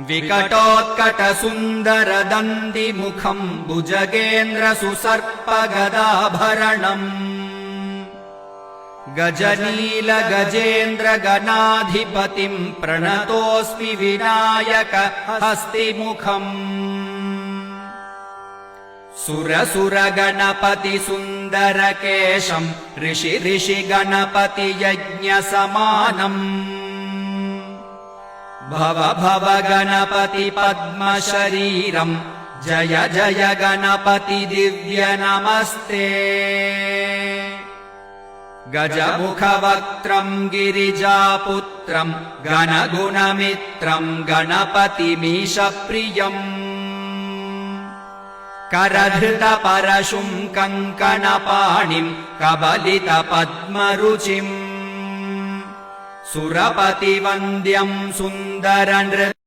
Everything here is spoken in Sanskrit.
विकटोत्कटसुन्दरदन्तिमुखम् भुजगेन्द्रसुसर्पगदाभरणम् गजनीलगजेन्द्रगणाधिपतिम् प्रणतोऽस्मि विनायक हस्तिमुखम् सुरसुरगणपतिसुन्दरकेशम् ऋषिगणपतियज्ञसमानम् भव गणपति पद्मशरीरम् जय जय गणपति दिव्य नमस्ते गजमुखवक्त्रम् गिरिजापुत्रम् गणगुणमित्रम् गणपतिमीशप्रियम् करधृतपरशुम् कङ्कणपाणिम् कबलितपद्मरुचिम् सुरपतिवन्द्यम् सुन्दरनृत्यम्